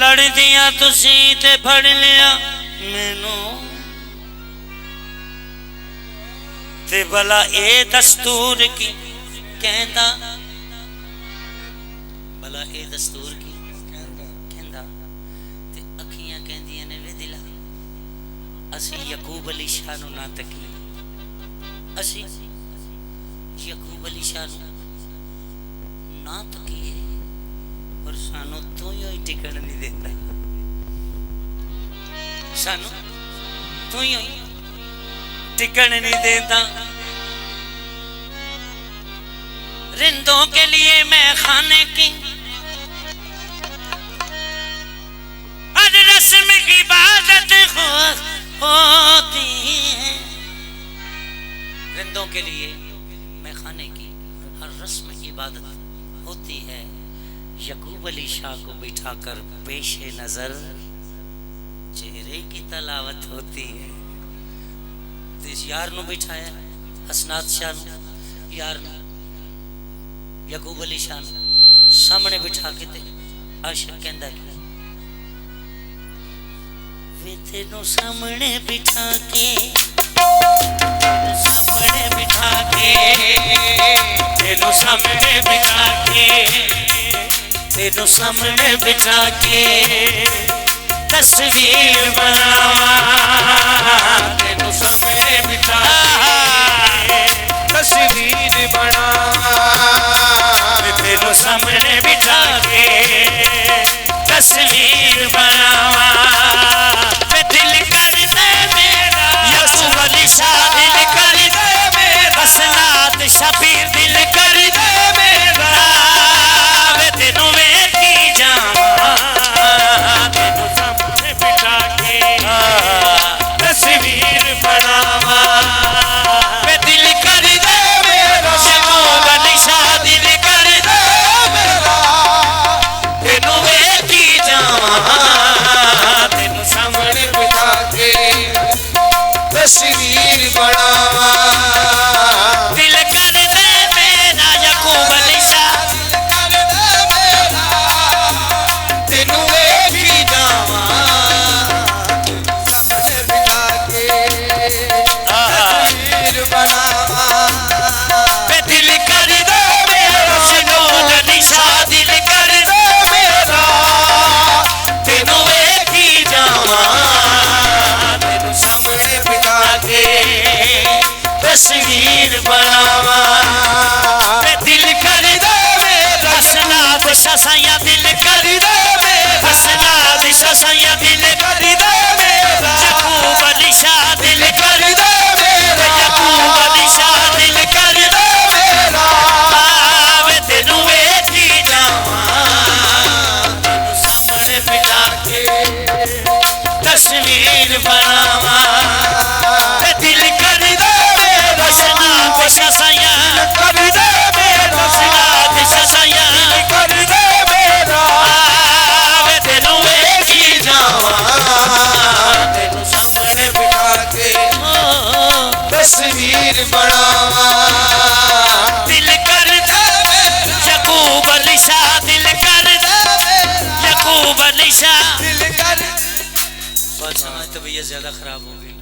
लड़ दिया तुसी ते फड़ लिया मैनू ते भला ए दस्तूर की कहंदा भला ए दस्तूर की कहंदा ते अखियां कहंदियां ने वे दिला असी यकूब अली शाह नू ना तकी असी यकूब अली शाह नू ना तकीए और सानू तू ही टिकण नहीं देता सानू तू ही टिकण नहीं देता रिंदों के लिए मैं खाने की हर रस्म इबादत होती है रिंदों के लिए मैं खाने की हर रस्म इबादत होती है यकूब अली शाह को बिठाकर पेशे नजर चेहरे की तलावत होती है तो इस यार नु बिठाया हसनात शाह नु यार नु यकूब अली शाह सामने बिठा के ते आशिक कहंदा कि वे तेनू सामने बिठा के सामने बिठा के तेनू सामने बिठा के तेनू सामने बिठा के तस्वीर बनावा तेनू सामने बिठा के तस्वीर बनावा तेनू सामने बिठा के तस्वीर बनावा दिल कर दे मेरा यकूब अली शाह दिल कर दे मेरा हसनात शबीर दिल कर दे मेरा वे तेनू वेखी जावा तेनू सामने बिठा के तस्वीर बनावा वे दिल कर दे मेरा यकूब अली शाह दिल कर दे मेरा तेनू वेखी जावा तेनू सामने बिठा के तस्वीर बनावा दिल कर दे मेरा यकूब अली शाह तेनू वेखी जावा सामने बिठा के तस्वीर बनावा वे दिल कर दे मेरा यकूब अली शाह दिल कर दे मेरा तेनू वेखी जावा तेनू सामने बिठा के तस्वीर बनावा वे दिल कर दे मेरा हसनात ससाया दिल कर दे मेरा हसनात ससाया दिल कर दे मेरा यकूब अली शाह दिल कर दे मेरा यकूब अली शाह दिल कर दे मेरा वे तेनू वेखी जावा तेनू सामने बिठा के तस्वीर बनावा वे दिल कर दे मेरा हसनात ससाया कर दे मेरा हसनात ससाया कर दे मेरा वे तेनू वेखी जावा तेनू सामने बिठा के तस्वीर बनावा दिल कर दे यकूब अली शाह दिल कर दे यकूब अली शाह दिल कर बात समझ तो भैया ज्यादा खराब हो गई